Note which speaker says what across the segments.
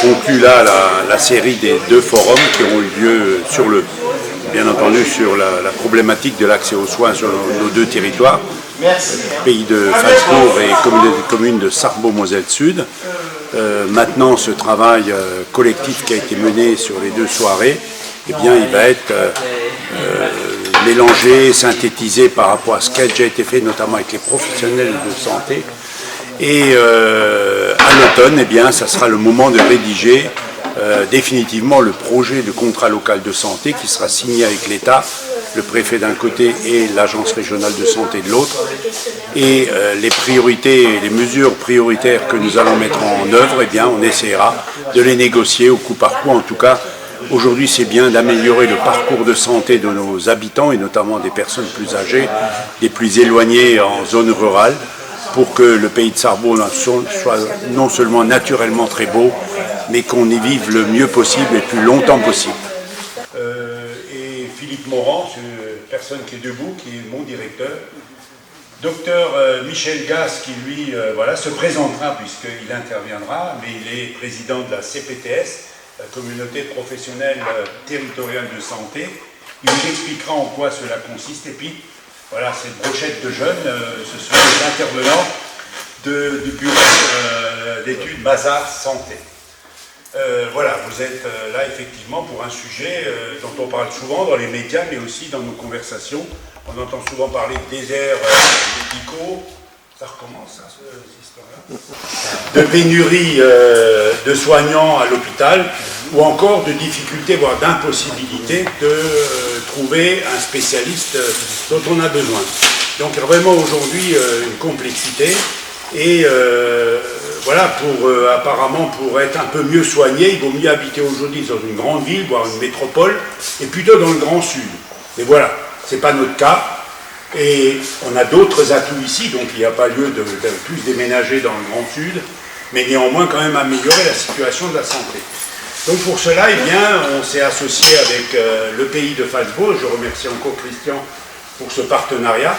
Speaker 1: conclut là la série des 2 forums qui ont eu lieu bien entendu sur la problématique de l'accès aux soins sur nos 2 territoires, pays de Phalsbourg et commune de Sarrebourg-Moselle-Sud. Maintenant, ce travail collectif qui a été mené sur les 2 soirées, eh bien, il va être mélangé, synthétisé par rapport à ce qui a déjà été fait, notamment avec les professionnels de santé. Et à l'automne, eh bien, ça sera le moment de rédiger définitivement le projet de contrat local de santé qui sera signé avec l'État, le préfet d'un côté et l'agence régionale de santé de l'autre. Et les priorités, les mesures prioritaires que nous allons mettre en œuvre, eh bien, on essaiera de les négocier au coup par coup. En tout cas, aujourd'hui, c'est bien d'améliorer le parcours de santé de nos habitants et notamment des personnes plus âgées, des plus éloignées en zone rurale, pour que le pays de Sarrebourg soit non seulement naturellement très beau, mais qu'on y vive le mieux possible et le plus longtemps possible. Et Philippe Morand, personne qui est debout, qui est mon directeur. Docteur Michel Gasse, qui lui se présentera puisqu'il interviendra, mais il est président de la CPTS, la Communauté professionnelle territoriale de santé. Il nous expliquera en quoi cela consiste. Et puis, voilà, cette brochette de jeunes, ce sont les intervenants du bureau d'études Mazars Santé. Voilà, vous êtes là effectivement pour un sujet dont on parle souvent dans les médias, mais aussi dans nos conversations. On entend souvent parler de déserts médicaux. Ça recommence, ça, cette histoire-là. De pénurie de soignants à l'hôpital, ou encore de difficultés, voire d'impossibilité de trouver un spécialiste dont on a besoin. Donc vraiment aujourd'hui une complexité. Et voilà, apparemment pour être un peu mieux soigné, il vaut mieux habiter aujourd'hui dans une grande ville, voire une métropole, et plutôt dans le Grand Sud. Et voilà, ce n'est pas notre cas. Et on a d'autres atouts ici, donc il n'y a pas lieu de plus déménager dans le Grand Sud, mais néanmoins quand même améliorer la situation de la santé. Donc pour cela, eh bien, on s'est associé avec le pays de Phalsbourg, je remercie encore Christian pour ce partenariat,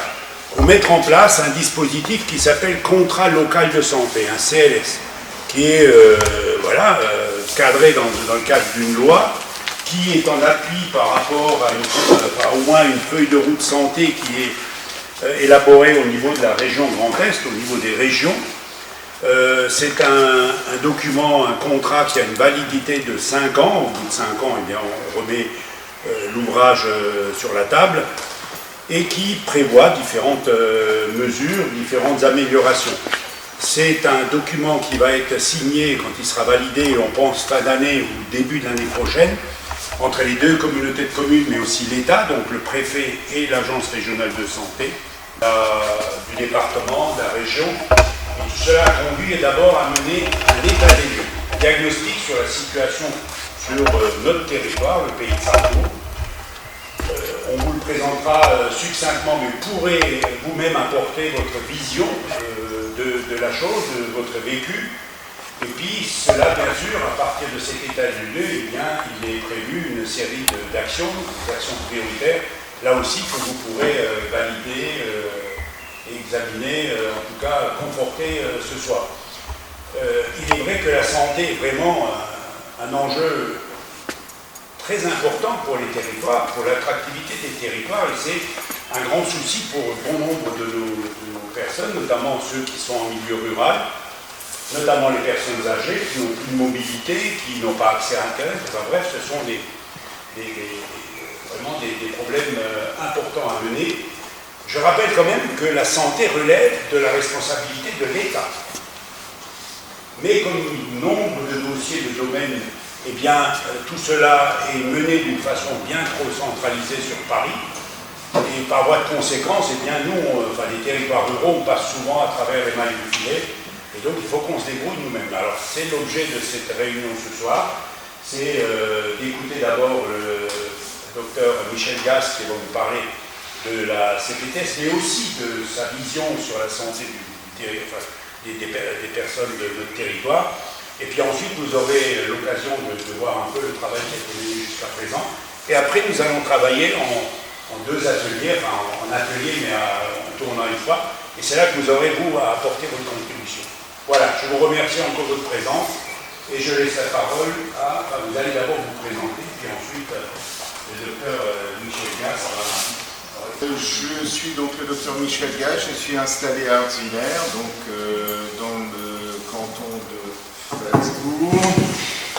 Speaker 1: pour mettre en place un dispositif qui s'appelle Contrat local de santé, un CLS, qui est cadré dans le cadre d'une loi, qui est en appui par rapport à au moins une feuille de route santé qui est élaborée au niveau de la région Grand Est, au niveau des régions. C'est un document, un contrat qui a une validité de 5 ans. Au bout de 5 ans, eh bien, on remet l'ouvrage sur la table et qui prévoit différentes mesures, différentes améliorations. C'est un document qui va être signé quand il sera validé, on pense fin d'année ou début de l'année prochaine, entre les 2 communautés de communes, mais aussi l'État, donc le préfet et l'agence régionale de santé du département, de la région. Et tout cela conduit d'abord à mener un état des lieux, un diagnostic sur la situation sur notre territoire, le pays de Sarrebourg. On vous le présentera succinctement, mais vous pourrez vous-même apporter votre vision de la chose, de votre vécu. Et puis cela, bien sûr, à partir de cet état des lieux, eh bien, il est prévu une série d'actions, des actions prioritaires, là aussi que vous pourrez valider et examiner, en tout cas conforter ce soir. Il est vrai que la santé est vraiment un enjeu très important pour les territoires, pour l'attractivité des territoires, et c'est un grand souci pour bon nombre de nos personnes, notamment ceux qui sont en milieu rural, notamment les personnes âgées qui n'ont plus de mobilité, qui n'ont pas accès à Internet. Enfin bref, ce sont vraiment des problèmes importants à mener. Je rappelle quand même que la santé relève de la responsabilité de l'État. Mais comme nombre de dossiers de domaines, eh bien, tout cela est mené d'une façon bien trop centralisée sur Paris. Et par voie de conséquence, eh bien, nous, les territoires ruraux, on passe souvent à travers les mailles du filet. Et donc, il faut qu'on se débrouille nous-mêmes. Alors, c'est l'objet de cette réunion ce soir. C'est d'écouter d'abord le docteur Michel Gasse qui va vous parler de la CPTS, mais aussi de sa vision sur la santé des personnes de notre territoire. Et puis ensuite, vous aurez l'occasion de voir un peu le travail qui a été mené jusqu'à présent. Et après, nous allons travailler en 2 ateliers, enfin en atelier, mais en tournant une fois. Et c'est là que vous aurez, vous, à apporter votre contribution. Voilà, je vous remercie encore de votre présence Et je laisse la parole à... Enfin, vous allez d'abord vous présenter, puis ensuite le docteur Michel Gasse.
Speaker 2: Je suis donc le docteur Michel Gasse, je suis installé à Artzwiller, donc dans le canton de Phalsbourg.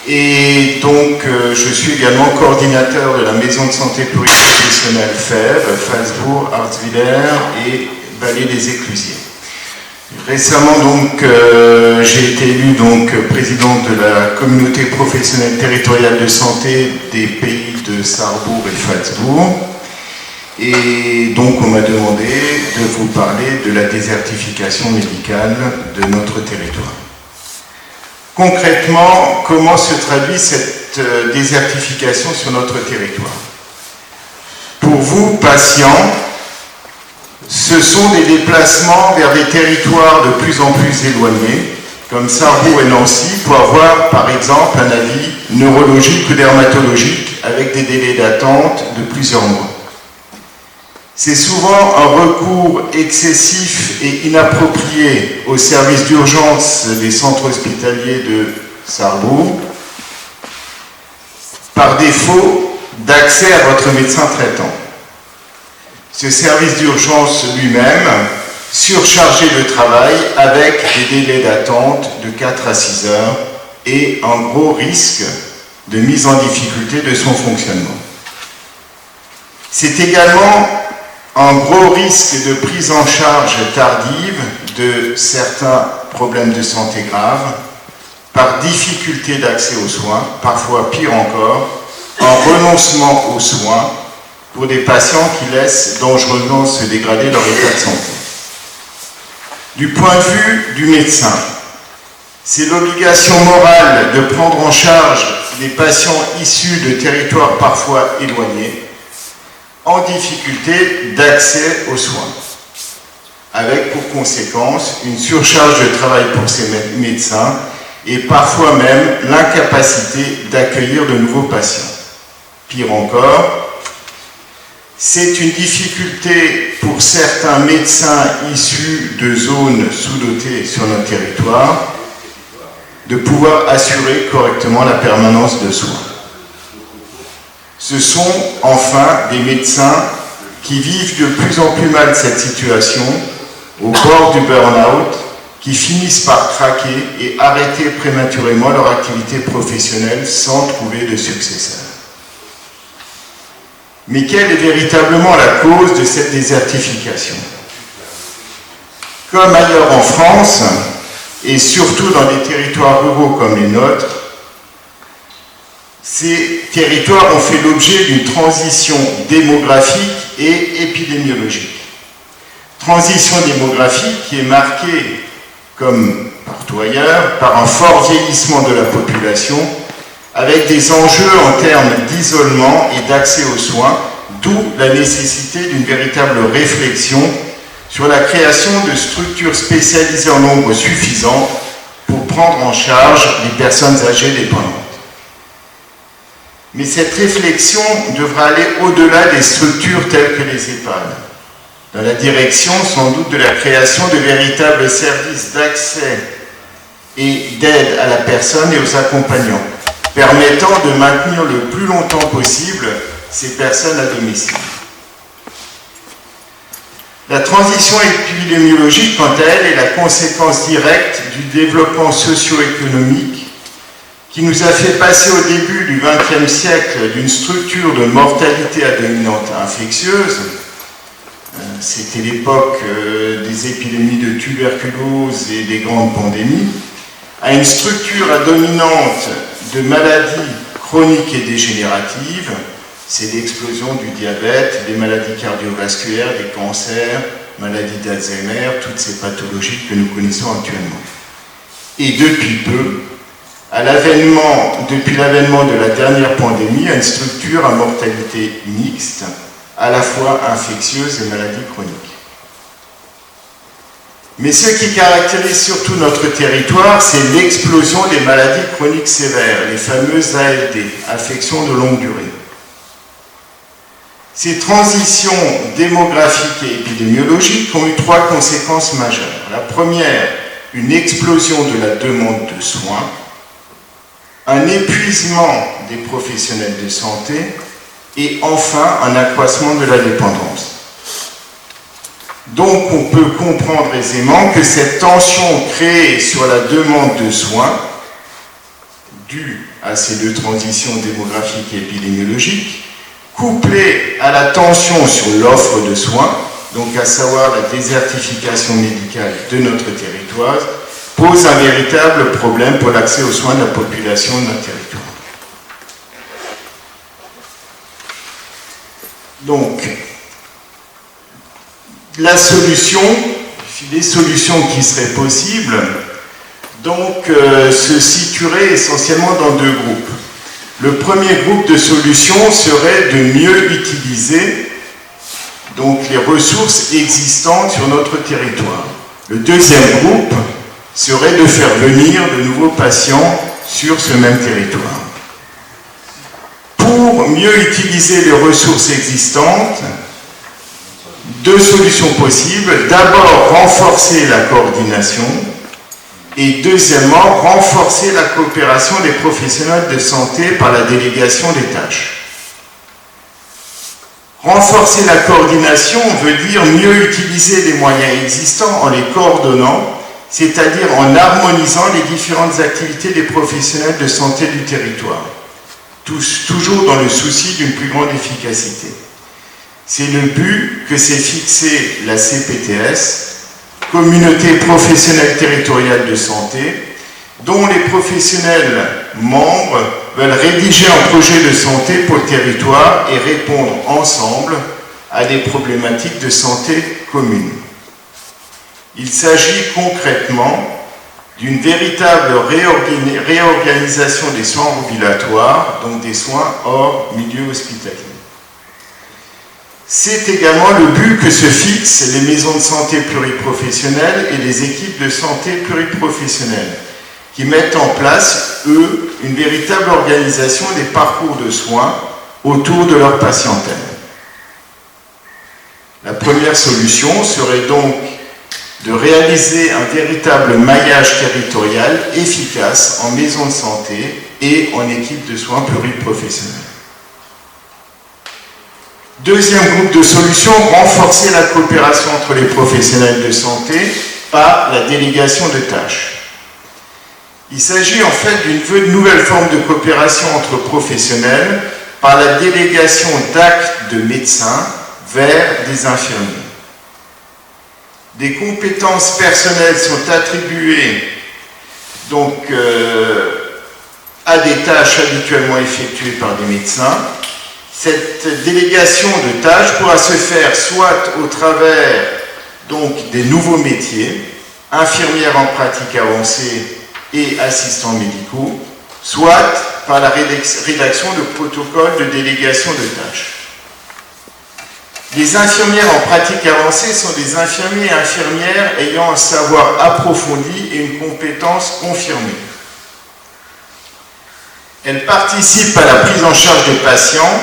Speaker 2: Et donc je suis également coordinateur de la maison de santé pluriprofessionnelle FEV, Phalsbourg, Artzwiller et Vallée des Éclusiers. Récemment, donc, j'ai été élu donc, président de la communauté professionnelle territoriale de santé des pays de Sarrebourg et Phalsbourg. Et donc, on m'a demandé de vous parler de la désertification médicale de notre territoire. Concrètement, comment se traduit cette désertification sur notre territoire? Pour vous, patients, ce sont des déplacements vers des territoires de plus en plus éloignés, comme Sarrebourg et Nancy, pour avoir par exemple un avis neurologique ou dermatologique avec des délais d'attente de plusieurs mois. C'est souvent un recours excessif et inapproprié aux services d'urgence des centres hospitaliers de Sarrebourg, par défaut d'accès à votre médecin traitant. Ce service d'urgence lui-même, surchargé de travail avec des délais d'attente de 4 à 6 heures et un gros risque de mise en difficulté de son fonctionnement. C'est également un gros risque de prise en charge tardive de certains problèmes de santé graves par difficulté d'accès aux soins, parfois pire encore, un renoncement aux soins pour des patients qui laissent dangereusement se dégrader leur état de santé. Du point de vue du médecin, c'est l'obligation morale de prendre en charge des patients issus de territoires parfois éloignés, en difficulté d'accès aux soins, avec pour conséquence une surcharge de travail pour ces médecins et parfois même l'incapacité d'accueillir de nouveaux patients. Pire encore, c'est une difficulté pour certains médecins issus de zones sous-dotées sur notre territoire de pouvoir assurer correctement la permanence de soins. Ce sont enfin des médecins qui vivent de plus en plus mal cette situation, au bord du burn-out, qui finissent par craquer et arrêter prématurément leur activité professionnelle sans trouver de successeur. Mais quelle est véritablement la cause de cette désertification? Comme ailleurs en France, et surtout dans des territoires ruraux comme les nôtres, ces territoires ont fait l'objet d'une transition démographique et épidémiologique. Transition démographique qui est marquée, comme partout ailleurs, par un fort vieillissement de la population, avec des enjeux en termes d'isolement et d'accès aux soins, d'où la nécessité d'une véritable réflexion sur la création de structures spécialisées en nombre suffisant pour prendre en charge les personnes âgées dépendantes. Mais cette réflexion devra aller au-delà des structures telles que les EHPAD, dans la direction sans doute de la création de véritables services d'accès et d'aide à la personne et aux accompagnants, permettant de maintenir le plus longtemps possible ces personnes à domicile. La transition épidémiologique, quant à elle, est la conséquence directe du développement socio-économique qui nous a fait passer au début du XXe siècle d'une structure de mortalité à dominante infectieuse, c'était l'époque des épidémies de tuberculose et des grandes pandémies, à une structure à dominante de maladies chroniques et dégénératives. C'est l'explosion du diabète, des maladies cardiovasculaires, des cancers, maladies d'Alzheimer, toutes ces pathologies que nous connaissons actuellement. Et depuis peu, depuis l'avènement de la dernière pandémie, à une structure à mortalité mixte, à la fois infectieuse et maladies chroniques. Mais ce qui caractérise surtout notre territoire, c'est l'explosion des maladies chroniques sévères, les fameuses ALD, affections de longue durée. Ces transitions démographiques et épidémiologiques ont eu 3 conséquences majeures. La première, une explosion de la demande de soins, un épuisement des professionnels de santé et enfin un accroissement de la dépendance. Donc on peut comprendre aisément que cette tension créée sur la demande de soins, due à ces deux transitions démographiques et épidémiologiques, couplée à la tension sur l'offre de soins, donc à savoir la désertification médicale de notre territoire, pose un véritable problème pour l'accès aux soins de la population de notre territoire. Donc, la solution, les solutions qui seraient possibles, donc, se situeraient essentiellement dans deux groupes. Le premier groupe de solutions serait de mieux utiliser donc, les ressources existantes sur notre territoire. Le deuxième groupe serait de faire venir de nouveaux patients sur ce même territoire. Pour mieux utiliser les ressources existantes, deux solutions possibles. D'abord, renforcer la coordination et deuxièmement, renforcer la coopération des professionnels de santé par la délégation des tâches. Renforcer la coordination veut dire mieux utiliser les moyens existants en les coordonnant, c'est-à-dire en harmonisant les différentes activités des professionnels de santé du territoire, toujours dans le souci d'une plus grande efficacité. C'est le but que s'est fixé la CPTS, Communauté professionnelle territoriale de santé, dont les professionnels membres veulent rédiger un projet de santé pour le territoire et répondre ensemble à des problématiques de santé communes. Il s'agit concrètement d'une véritable réorganisation des soins ambulatoires, donc des soins hors milieu hospitalier. C'est également le but que se fixent les maisons de santé pluriprofessionnelles et les équipes de santé pluriprofessionnelles, qui mettent en place, eux, une véritable organisation des parcours de soins autour de leur patientèle. La première solution serait donc de réaliser un véritable maillage territorial efficace en maison de santé et en équipe de soins pluriprofessionnels. Deuxième groupe de solutions, renforcer la coopération entre les professionnels de santé par la délégation de tâches. Il s'agit en fait d'une nouvelle forme de coopération entre professionnels par la délégation d'actes de médecins vers des infirmiers. Des compétences personnelles sont attribuées donc, à des tâches habituellement effectuées par des médecins. Cette délégation de tâches pourra se faire soit au travers donc, des nouveaux métiers, infirmières en pratique avancée et assistants médicaux, soit par la rédaction de protocoles de délégation de tâches. Les infirmières en pratique avancée sont des infirmiers et infirmières ayant un savoir approfondi et une compétence confirmée. Elles participent à la prise en charge des patients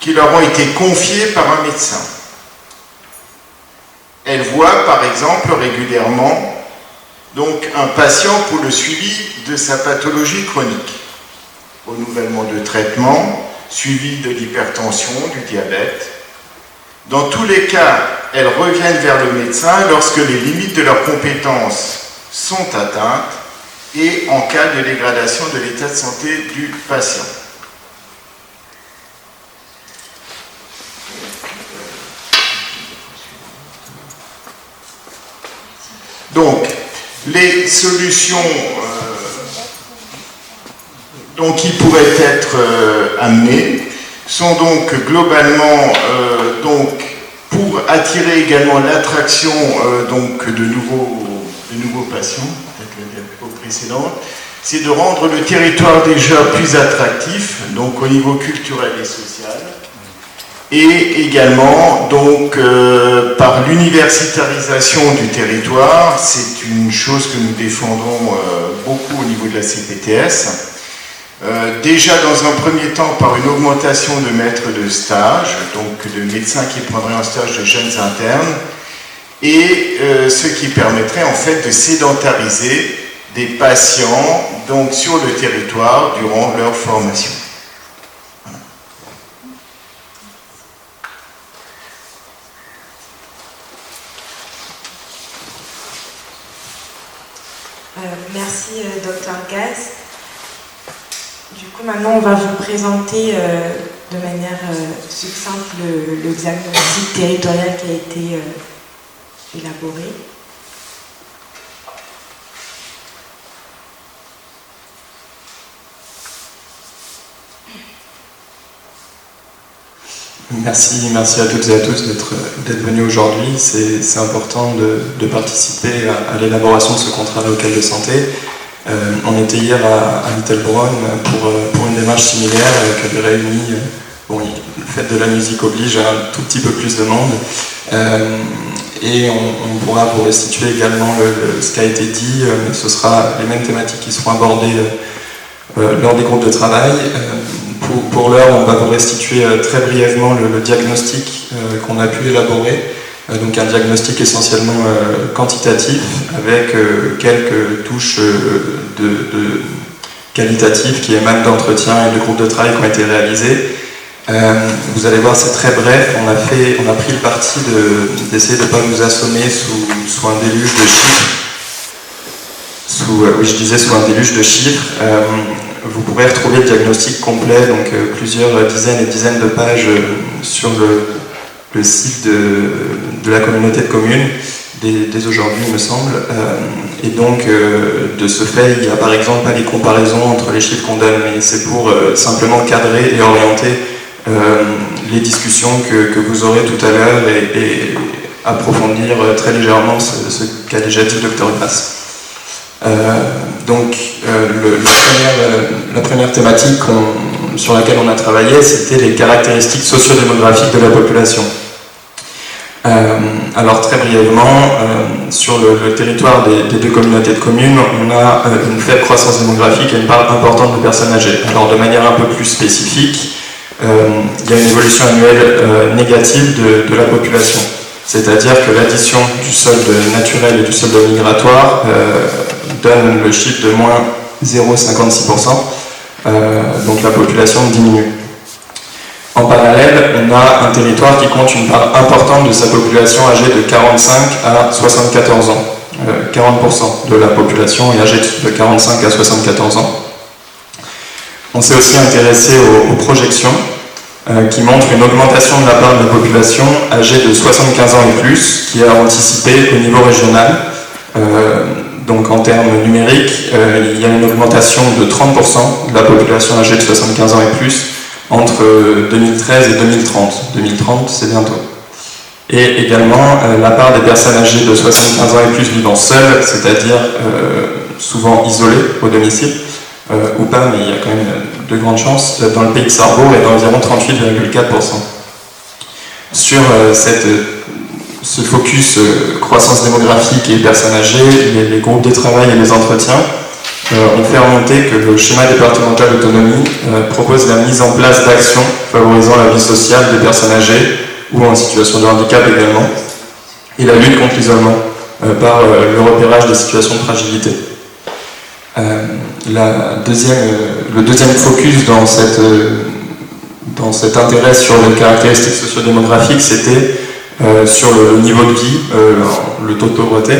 Speaker 2: qui leur ont été confiés par un médecin. Elles voient par exemple régulièrement donc, un patient pour le suivi de sa pathologie chronique, renouvellement de traitement, suivi de l'hypertension, du diabète. Dans tous les cas, elles reviennent vers le médecin lorsque les limites de leurs compétences sont atteintes et en cas de dégradation de l'état de santé du patient. Donc, les solutions qui pourraient être amenées sont donc globalement pour attirer également l'attraction de nouveaux patients, peut-être la diapo précédente, c'est de rendre le territoire déjà plus attractif, donc au niveau culturel et social, et également donc par l'universitarisation du territoire. C'est une chose que nous défendons beaucoup au niveau de la CPTS. Déjà dans un premier temps par une augmentation de maîtres de stage, donc de médecins qui prendraient en stage de jeunes internes, et ce qui permettrait en fait de sédentariser des patients donc, sur le territoire durant leur formation.
Speaker 3: Merci, Dr Gaz. Du coup, maintenant, on va vous présenter de manière succincte le diagnostic territorial qui a été élaboré.
Speaker 4: Merci à toutes et à tous d'être venus aujourd'hui. C'est important de participer à l'élaboration de ce contrat local de santé. On était hier à Littlebrown pour une démarche similaire qui avait réuni, bon, le fait de la musique oblige à un tout petit peu plus de monde. Et on pourra vous restituer également ce qui a été dit, mais ce sera les mêmes thématiques qui seront abordées lors des groupes de travail. Pour l'heure, on va vous restituer très brièvement le diagnostic qu'on a pu élaborer. Donc un diagnostic essentiellement quantitatif avec quelques touches de qualitatives qui émanent d'entretiens et de groupes de travail qui ont été réalisés. Vous allez voir, c'est très bref. On a pris le parti d'essayer de ne pas nous assommer sous un déluge de chiffres. Sous un déluge de chiffres. Vous pourrez retrouver le diagnostic complet, donc plusieurs dizaines et dizaines de pages sur le site de la communauté de communes, dès aujourd'hui il me semble. Et donc de ce fait, il n'y a par exemple pas les comparaisons entre les chiffres qu'on donne, mais c'est pour simplement cadrer et orienter les discussions que vous aurez tout à l'heure et approfondir très légèrement ce qu'a déjà dit le Dr Grass. Donc la première thématique sur laquelle on a travaillé, c'était les caractéristiques sociodémographiques de la population. Alors très brièvement, sur le territoire des deux communautés de communes, on a une faible croissance démographique et une part importante de personnes âgées. Alors de manière un peu plus spécifique, il y a une évolution annuelle négative de la population. C'est-à-dire que l'addition du solde naturel et du solde migratoire donne le chiffre de moins 0,56%, donc la population diminue. En parallèle, on a un territoire qui compte une part importante de sa population âgée de 45 à 74 ans. 40% de la population est âgée de 45 à 74 ans. On s'est aussi intéressé aux projections qui montrent une augmentation de la part de la population âgée de 75 ans et plus, qui est anticipée au niveau régional. Donc en termes numériques, il y a une augmentation de 30% de la population âgée de 75 ans et plus entre 2013 et 2030. 2030, c'est bientôt. Et également, la part des personnes âgées de 75 ans et plus vivant seules, c'est-à-dire souvent isolées au domicile, ou pas, mais il y a quand même de grandes chances, dans le pays de Sarrebourg est d'environ 38,4%. Sur ce focus croissance démographique et personnes âgées, les groupes de travail et les entretiens ont fait remonter que le schéma départemental d'autonomie propose la mise en place d'actions favorisant la vie sociale des personnes âgées ou en situation de handicap également, et la lutte contre l'isolement par le repérage des situations de fragilité. Le deuxième focus dans cet intérêt sur les caractéristiques sociodémographiques, c'était sur le niveau de vie, le taux de pauvreté,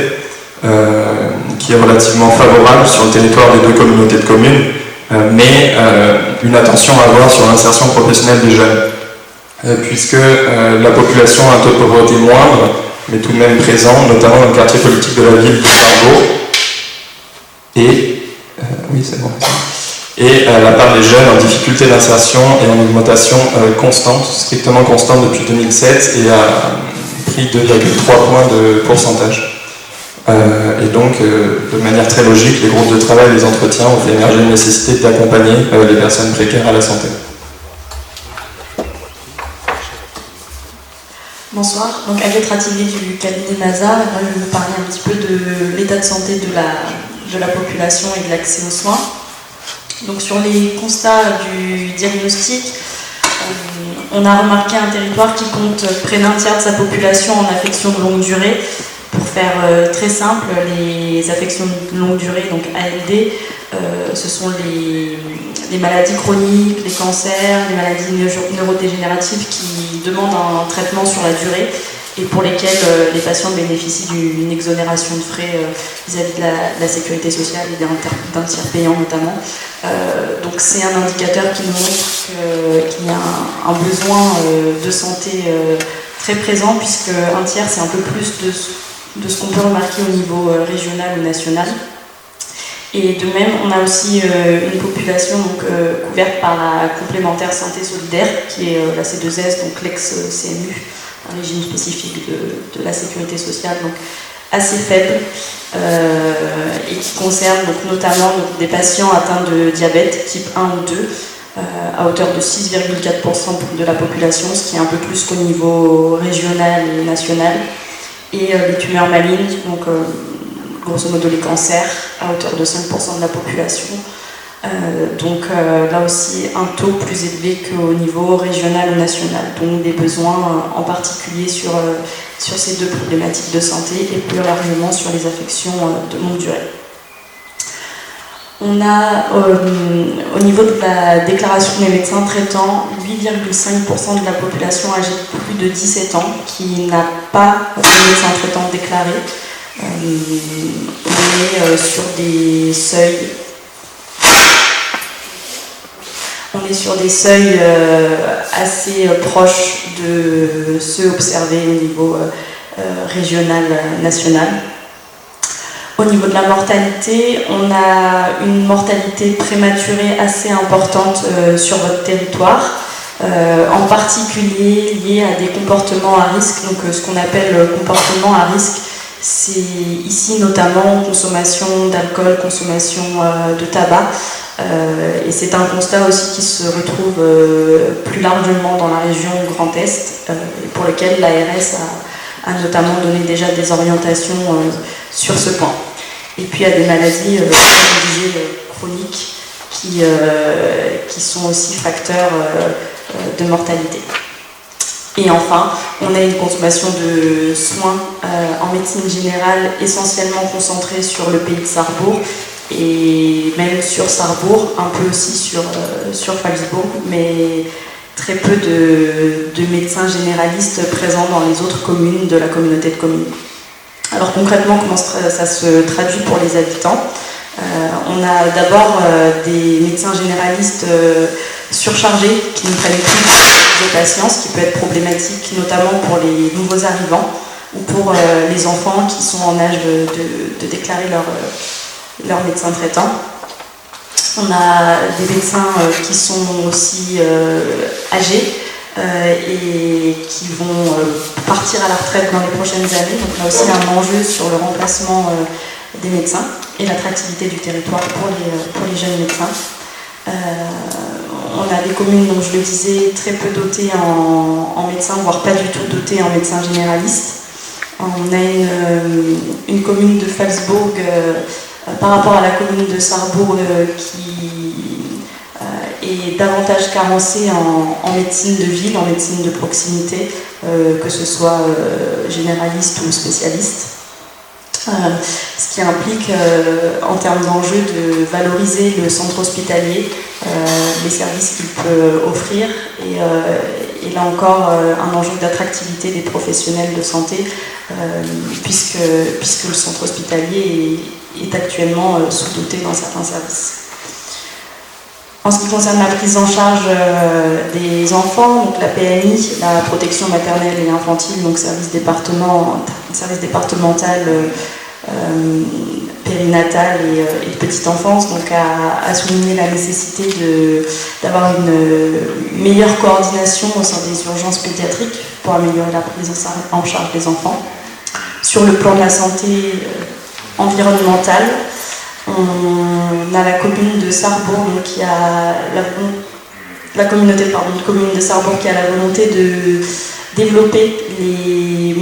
Speaker 4: qui est relativement favorable sur le territoire des deux communautés de communes, mais une attention à avoir sur l'insertion professionnelle des jeunes, puisque la population a un taux de pauvreté moindre, mais tout de même présent, notamment dans le quartier politique de la ville de Sarrebourg, et la part des jeunes en difficulté d'insertion et en augmentation constante, strictement constante depuis 2007, et a pris 2,3 points de pourcentage. Et donc, de manière très logique, les groupes de travail et les entretiens ont fait émerger une nécessité d'accompagner les personnes précaires à la santé.
Speaker 5: Bonsoir, donc Agathe Rativier du cabinet Mazars, et moi je vais vous parler un petit peu de l'état de santé de la population et de l'accès aux soins. Donc sur les constats du diagnostic, on a remarqué un territoire qui compte près d'un tiers de sa population en affection de longue durée, Pour faire très simple, les affections de longue durée, donc ALD, ce sont les maladies chroniques, les cancers, les maladies neurodégénératives qui demandent un traitement sur la durée et pour lesquels les patients bénéficient d'une exonération de frais vis-à-vis de la sécurité sociale et d'un tiers payant notamment. Donc c'est un indicateur qui nous montre qu'il y a un besoin de santé très présent, puisque un tiers c'est un peu plus de ce qu'on peut remarquer au niveau régional ou national. Et de même, on a aussi une population couverte par la complémentaire santé solidaire, qui est la C2S, donc l'ex-CMU, un régime spécifique de la sécurité sociale, donc assez faible, et qui concerne donc, notamment des patients atteints de diabète type 1 ou 2, à hauteur de 6,4% de la population, ce qui est un peu plus qu'au niveau régional et national, et les tumeurs malignes, donc grosso modo les cancers, à hauteur de 5% de la population. Donc là aussi un taux plus élevé qu'au niveau régional ou national, donc des besoins en particulier sur ces deux problématiques de santé et plus largement sur les affections de longue durée. On a au niveau de la déclaration des médecins traitants 8,5% de la population âgée de plus de 17 ans qui n'a pas de médecin traitant déclaré. On est sur des seuils. On est sur des seuils assez proches de ceux observés au niveau régional, national. Au niveau de la mortalité, on a une mortalité prématurée assez importante sur votre territoire, en particulier liée à des comportements à risque. Donc ce qu'on appelle comportement à risque, c'est ici notamment consommation d'alcool, consommation de tabac. Et c'est un constat aussi qui se retrouve plus largement dans la région Grand Est, et pour lequel l'ARS a notamment donné déjà des orientations sur ce point. Et puis il y a des maladies, comme on disait, chroniques qui sont aussi facteurs de mortalité. Et enfin, on a une consommation de soins en médecine générale essentiellement concentrée sur le pays de Sarrebourg, et même sur Sarrebourg, un peu aussi sur Phalsbourg, mais très peu de médecins généralistes présents dans les autres communes de la communauté de communes. Alors concrètement, comment ça se traduit pour les habitants ? On a d'abord des médecins généralistes surchargés qui ne prennent plus de patients, ce qui peut être problématique notamment pour les nouveaux arrivants ou pour les enfants qui sont en âge de déclarer leur médecin traitant. On a des médecins qui sont aussi âgés et qui vont partir à la retraite dans les prochaines années. Donc là aussi un enjeu sur le remplacement des médecins et l'attractivité du territoire pour les jeunes médecins. On a des communes, donc je le disais, très peu dotées en médecins, voire pas du tout dotées en médecins généralistes. On a une commune de Phalsbourg par rapport à la commune de Sarrebourg qui est davantage carencée en médecine de ville, en médecine de proximité, que ce soit généraliste ou spécialiste. Ce qui implique en termes d'enjeu de valoriser le centre hospitalier, les services qu'il peut offrir et là encore un enjeu d'attractivité des professionnels de santé puisque le centre hospitalier est actuellement sous-doté dans certains services. En ce qui concerne la prise en charge des enfants, donc la PMI, la protection maternelle et infantile, donc service départemental périnatal et de petite enfance, donc a souligné la nécessité d'avoir une meilleure coordination au sein des urgences pédiatriques pour améliorer la prise en charge des enfants. Sur le plan de la santé environnementale, on a la commune de Sarrebourg qui a la communauté de communes de Sarrebourg qui a la volonté de développer les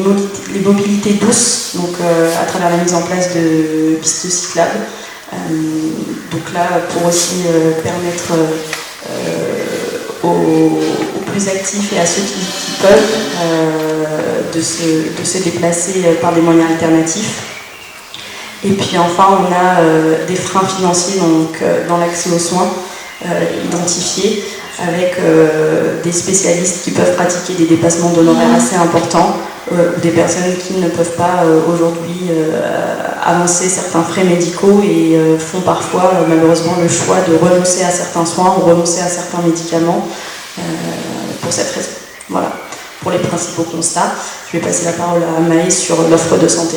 Speaker 5: mobilités douces, donc à travers la mise en place de pistes cyclables. Donc là, pour aussi permettre aux plus actifs et à ceux qui peuvent de se déplacer par des moyens alternatifs. Et puis enfin, on a des freins financiers donc, dans l'accès aux soins identifiés, avec des spécialistes qui peuvent pratiquer des dépassements d'honoraires assez importants, ou des personnes qui ne peuvent pas aujourd'hui avancer certains frais médicaux et font parfois malheureusement le choix de renoncer à certains soins ou renoncer à certains médicaments pour cette raison. Voilà, pour les principaux constats. Je vais passer la parole à Maë sur l'offre de santé.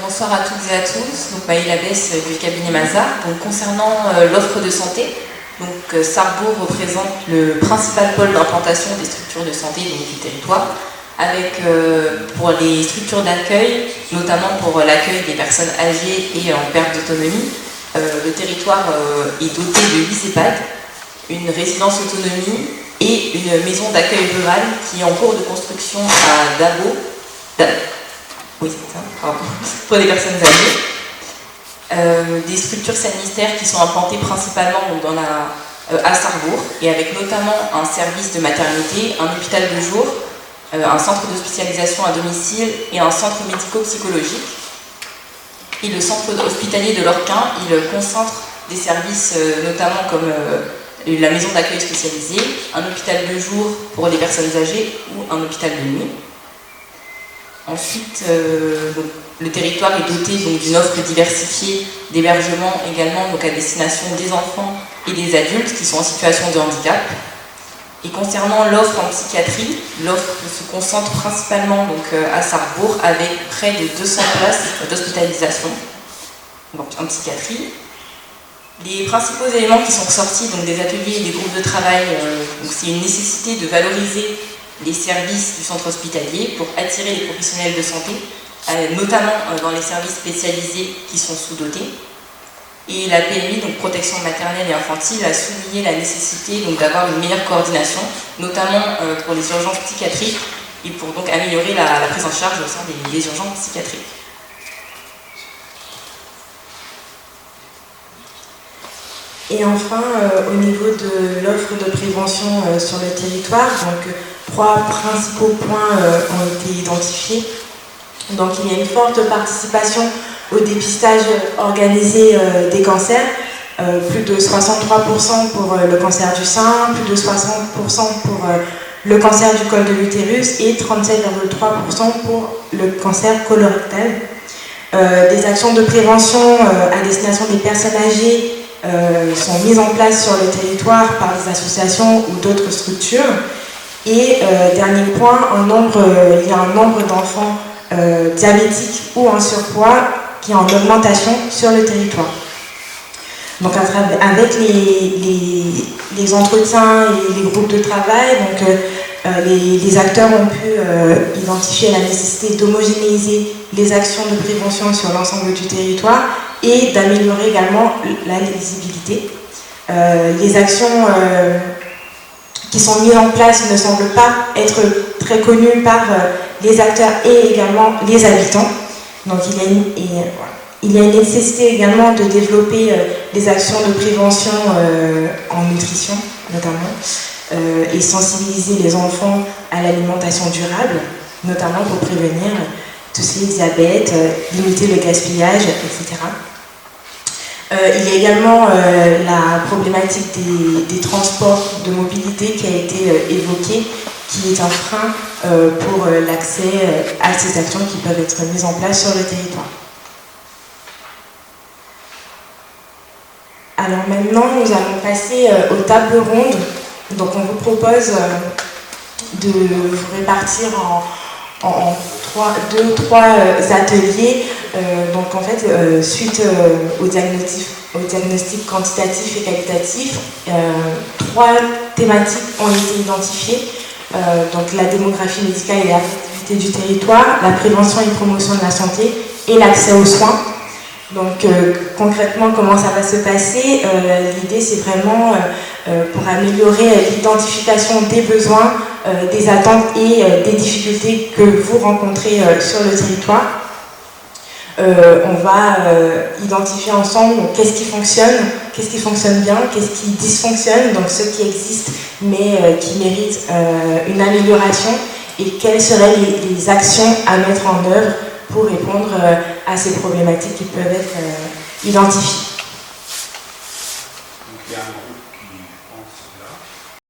Speaker 6: Bonsoir à toutes et à tous, donc Maë Labesse du cabinet Mazars. Donc concernant l'offre de santé, donc Sarrebourg représente le principal pôle d'implantation des structures de santé du territoire, avec pour les structures d'accueil, notamment pour l'accueil des personnes âgées et en perte d'autonomie, le territoire est doté de 8 EHPAD, une résidence autonomie et une maison d'accueil rural qui est en cours de construction à Dabo. Oui, c'est ça, pardon, pour les personnes âgées. Des structures sanitaires qui sont implantées principalement donc, à Sarrebourg, et avec notamment un service de maternité, un hôpital de jour, un centre de spécialisation à domicile et un centre médico-psychologique. Et le centre hospitalier de Lorquin, il concentre des services notamment comme la maison d'accueil spécialisée, un hôpital de jour pour les personnes âgées ou un hôpital de nuit. Ensuite, donc, le territoire est doté d'une offre diversifiée d'hébergement également donc, à destination des enfants et des adultes qui sont en situation de handicap. Et concernant l'offre en psychiatrie, l'offre se concentre principalement donc, à Sarrebourg avec près de 200 places d'hospitalisation donc, en psychiatrie. Les principaux éléments qui sont ressortis donc, des ateliers et des groupes de travail, c'est une nécessité de valoriser les services du centre hospitalier pour attirer les professionnels de santé, notamment dans les services spécialisés qui sont sous-dotés. Et la PMI, donc protection maternelle et infantile, a souligné la nécessité d'avoir une meilleure coordination, notamment pour les urgences psychiatriques et pour donc améliorer la prise en charge au sein des urgences psychiatriques.
Speaker 3: Et enfin, au niveau de l'offre de prévention sur le territoire, donc 3 principaux points ont été identifiés. Donc il y a une forte participation au dépistage organisé des cancers, plus de 63% pour le cancer du sein, plus de 60% pour le cancer du col de l'utérus et 37,3% pour le cancer colorectal. Des actions de prévention à destination des personnes âgées sont mises en place sur le territoire par des associations ou d'autres structures. Et dernier point, il y a un nombre d'enfants diabétiques ou en surpoids qui est en augmentation sur le territoire. Donc avec les entretiens et les groupes de travail, donc, les acteurs ont pu identifier la nécessité d'homogénéiser les actions de prévention sur l'ensemble du territoire et d'améliorer également la lisibilité. Les actions qui sont mises en place ne semblent pas être très connues par les acteurs et également les habitants. Donc il y a une nécessité également de développer des actions de prévention en nutrition notamment et sensibiliser les enfants à l'alimentation durable, notamment pour prévenir tout ce qui est diabète, limiter le gaspillage, etc. Il y a également la problématique des transports de mobilité qui a été évoquée, qui est un frein pour l'accès à ces actions qui peuvent être mises en place sur le territoire. Alors maintenant, nous allons passer aux tables rondes. Donc on vous propose de vous répartir en 2 ou 3 ateliers. Donc en fait, suite au diagnostic quantitatif et qualitatif, 3 thématiques ont été identifiées. Donc la démographie médicale et l'affectivité du territoire, la prévention et promotion de la santé et l'accès aux soins. Donc concrètement, comment ça va se passer? L'idée, c'est vraiment pour améliorer l'identification des besoins, des attentes et des difficultés que vous rencontrez sur le territoire. On va identifier ensemble qu'est-ce qui fonctionne bien, qu'est-ce qui dysfonctionne, donc ce qui existe mais qui mérite une amélioration, et quelles seraient les actions à mettre en œuvre pour répondre à ces problématiques qui peuvent être identifiées.